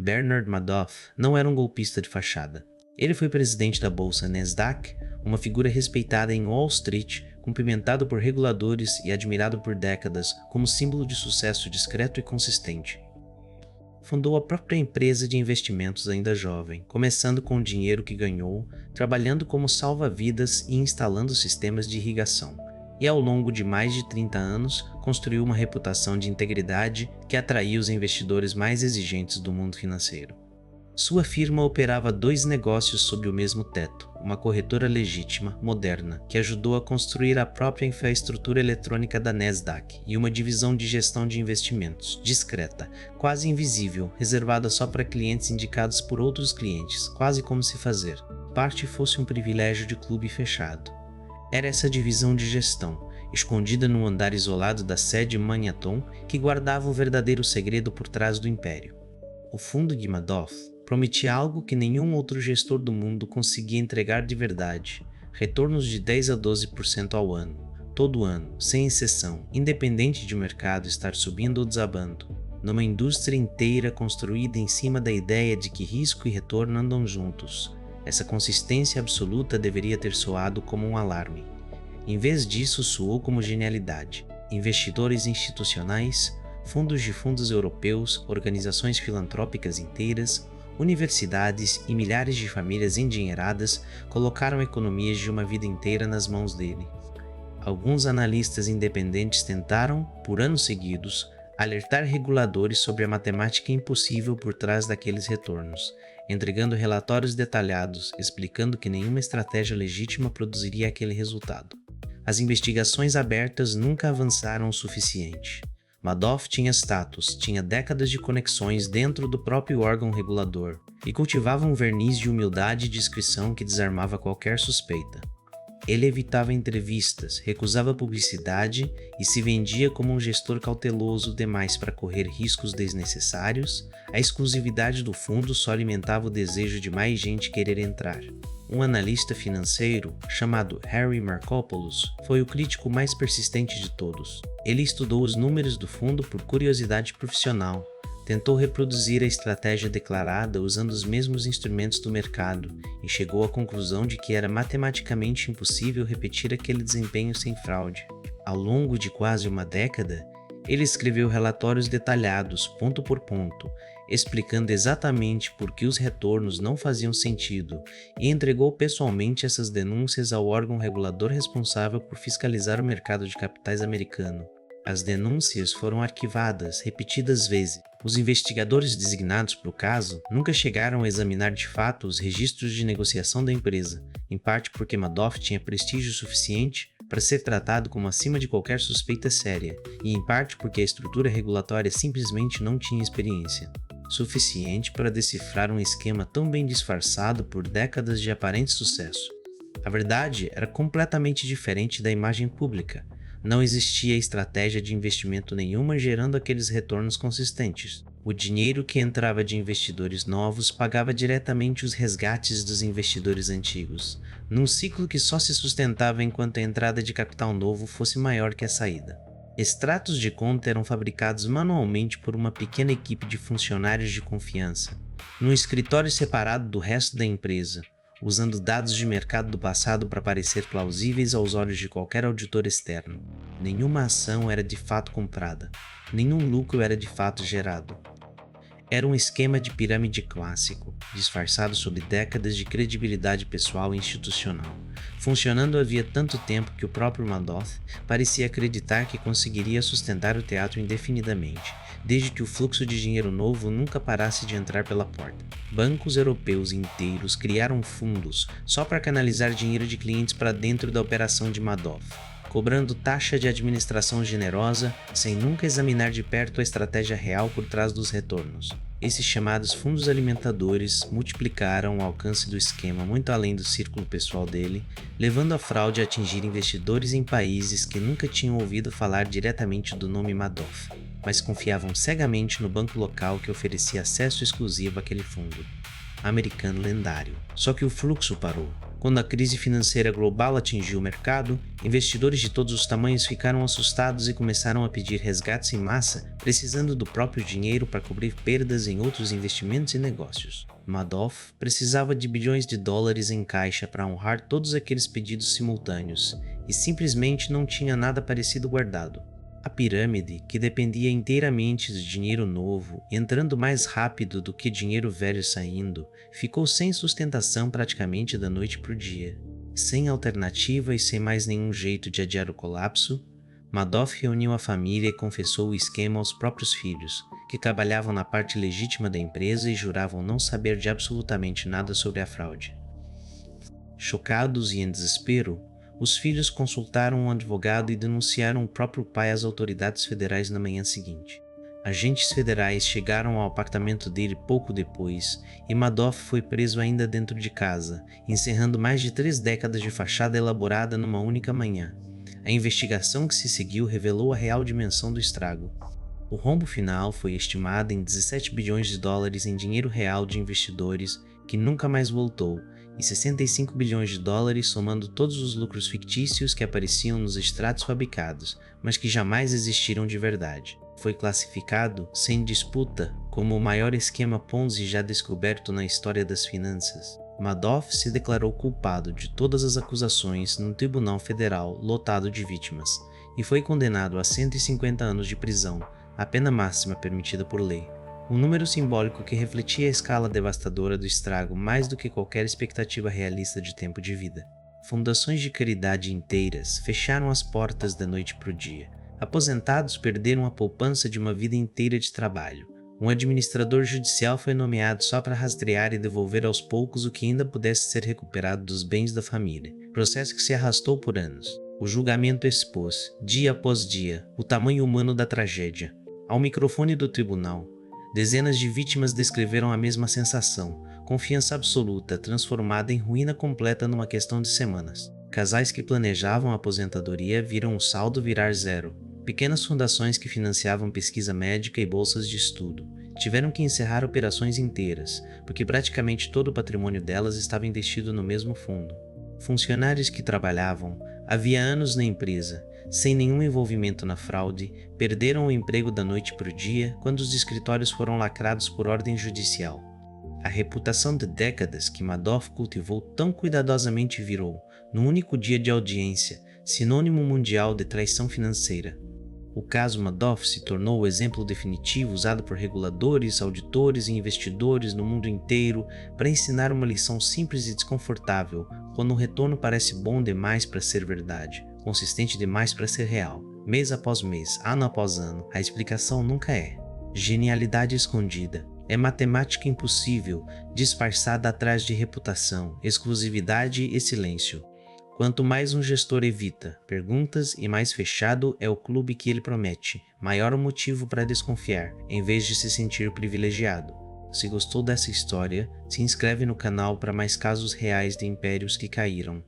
Bernard Madoff não era um golpista de fachada. Ele foi presidente da bolsa Nasdaq, uma figura respeitada em Wall Street, cumprimentado por reguladores e admirado por décadas como símbolo de sucesso discreto e consistente. Fundou a própria empresa de investimentos ainda jovem, começando com o dinheiro que ganhou, trabalhando como salva-vidas e instalando sistemas de irrigação. E ao longo de mais de 30 anos, construiu uma reputação de integridade que atraía os investidores mais exigentes do mundo financeiro. Sua firma operava 2 negócios sob o mesmo teto, uma corretora legítima, moderna, que ajudou a construir a própria infraestrutura eletrônica da Nasdaq e uma divisão de gestão de investimentos, discreta, quase invisível, reservada só para clientes indicados por outros clientes, quase como se fazer parte fosse um privilégio de clube fechado. Era essa divisão de gestão, escondida num andar isolado da sede Manhattan, que guardava o verdadeiro segredo por trás do império. O fundo de Madoff prometia algo que nenhum outro gestor do mundo conseguia entregar de verdade: retornos de 10 a 12% ao ano, todo ano, sem exceção, independente de o mercado estar subindo ou desabando, numa indústria inteira construída em cima da ideia de que risco e retorno andam juntos. Essa consistência absoluta deveria ter soado como um alarme. Em vez disso, soou como genialidade. Investidores institucionais, fundos de fundos europeus, organizações filantrópicas inteiras, universidades e milhares de famílias endinheiradas colocaram economias de uma vida inteira nas mãos dele. Alguns analistas independentes tentaram, por anos seguidos, alertar reguladores sobre a matemática impossível por trás daqueles retornos, entregando relatórios detalhados explicando que nenhuma estratégia legítima produziria aquele resultado. As investigações abertas nunca avançaram o suficiente. Madoff tinha status, tinha décadas de conexões dentro do próprio órgão regulador e cultivava um verniz de humildade e discrição que desarmava qualquer suspeita. Ele evitava entrevistas, recusava publicidade e se vendia como um gestor cauteloso demais para correr riscos desnecessários. A exclusividade do fundo só alimentava o desejo de mais gente querer entrar. Um analista financeiro, chamado Harry Markopolos, foi o crítico mais persistente de todos. Ele estudou os números do fundo por curiosidade profissional, tentou reproduzir a estratégia declarada usando os mesmos instrumentos do mercado e chegou à conclusão de que era matematicamente impossível repetir aquele desempenho sem fraude. Ao longo de quase uma década, ele escreveu relatórios detalhados, ponto por ponto, explicando exatamente por que os retornos não faziam sentido e entregou pessoalmente essas denúncias ao órgão regulador responsável por fiscalizar o mercado de capitais americano. As denúncias foram arquivadas repetidas vezes. Os investigadores designados para o caso nunca chegaram a examinar de fato os registros de negociação da empresa, em parte porque Madoff tinha prestígio suficiente para ser tratado como acima de qualquer suspeita séria, e em parte porque a estrutura regulatória simplesmente não tinha experiência suficiente para decifrar um esquema tão bem disfarçado por décadas de aparente sucesso. A verdade era completamente diferente da imagem pública. Não existia estratégia de investimento nenhuma gerando aqueles retornos consistentes. O dinheiro que entrava de investidores novos pagava diretamente os resgates dos investidores antigos, num ciclo que só se sustentava enquanto a entrada de capital novo fosse maior que a saída. Extratos de conta eram fabricados manualmente por uma pequena equipe de funcionários de confiança, num escritório separado do resto da empresa, usando dados de mercado do passado para parecer plausíveis aos olhos de qualquer auditor externo. Nenhuma ação era de fato comprada, nenhum lucro era de fato gerado. Era um esquema de pirâmide clássico, disfarçado sob décadas de credibilidade pessoal e institucional, funcionando havia tanto tempo que o próprio Madoff parecia acreditar que conseguiria sustentar o teatro indefinidamente, desde que o fluxo de dinheiro novo nunca parasse de entrar pela porta. Bancos europeus inteiros criaram fundos só para canalizar dinheiro de clientes para dentro da operação de Madoff, cobrando taxa de administração generosa, sem nunca examinar de perto a estratégia real por trás dos retornos. Esses chamados fundos alimentadores multiplicaram o alcance do esquema muito além do círculo pessoal dele, levando a fraude a atingir investidores em países que nunca tinham ouvido falar diretamente do nome Madoff, mas confiavam cegamente no banco local que oferecia acesso exclusivo àquele fundo. Americano lendário. Só que o fluxo parou. Quando a crise financeira global atingiu o mercado, investidores de todos os tamanhos ficaram assustados e começaram a pedir resgates em massa, precisando do próprio dinheiro para cobrir perdas em outros investimentos e negócios. Madoff precisava de bilhões de dólares em caixa para honrar todos aqueles pedidos simultâneos, e simplesmente não tinha nada parecido guardado. A pirâmide, que dependia inteiramente de dinheiro novo, entrando mais rápido do que dinheiro velho saindo, ficou sem sustentação praticamente da noite para o dia. Sem alternativa e sem mais nenhum jeito de adiar o colapso, Madoff reuniu a família e confessou o esquema aos próprios filhos, que trabalhavam na parte legítima da empresa e juravam não saber de absolutamente nada sobre a fraude. Chocados e em desespero, os filhos consultaram um advogado e denunciaram o próprio pai às autoridades federais na manhã seguinte. Agentes federais chegaram ao apartamento dele pouco depois e Madoff foi preso ainda dentro de casa, encerrando mais de 3 décadas de fachada elaborada numa única manhã. A investigação que se seguiu revelou a real dimensão do estrago. O rombo final foi estimado em 17 bilhões de dólares em dinheiro real de investidores que nunca mais voltou, e 65 bilhões de dólares somando todos os lucros fictícios que apareciam nos extratos fabricados, mas que jamais existiram de verdade. Foi classificado, sem disputa, como o maior esquema Ponzi já descoberto na história das finanças. Madoff se declarou culpado de todas as acusações num tribunal federal lotado de vítimas, e foi condenado a 150 anos de prisão, a pena máxima permitida por lei. Um número simbólico que refletia a escala devastadora do estrago mais do que qualquer expectativa realista de tempo de vida. Fundações de caridade inteiras fecharam as portas da noite para o dia. Aposentados perderam a poupança de uma vida inteira de trabalho. Um administrador judicial foi nomeado só para rastrear e devolver aos poucos o que ainda pudesse ser recuperado dos bens da família. Processo que se arrastou por anos. O julgamento expôs, dia após dia, o tamanho humano da tragédia. Ao microfone do tribunal, dezenas de vítimas descreveram a mesma sensação, confiança absoluta transformada em ruína completa numa questão de semanas. Casais que planejavam a aposentadoria viram o saldo virar zero. Pequenas fundações que financiavam pesquisa médica e bolsas de estudo tiveram que encerrar operações inteiras, porque praticamente todo o patrimônio delas estava investido no mesmo fundo. Funcionários que trabalhavam havia anos na empresa, sem nenhum envolvimento na fraude, perderam o emprego da noite para o dia quando os escritórios foram lacrados por ordem judicial. A reputação de décadas que Madoff cultivou tão cuidadosamente virou, num único dia de audiência, sinônimo mundial de traição financeira. O caso Madoff se tornou o exemplo definitivo usado por reguladores, auditores e investidores no mundo inteiro para ensinar uma lição simples e desconfortável quando o retorno parece bom demais para ser verdade, consistente demais para ser real. Mês após mês, ano após ano, a explicação nunca é. Genialidade escondida. É matemática impossível, disfarçada atrás de reputação, exclusividade e silêncio. Quanto mais um gestor evita perguntas e mais fechado é o clube que ele promete, maior o motivo para desconfiar, em vez de se sentir privilegiado. Se gostou dessa história, se inscreve no canal para mais casos reais de impérios que caíram.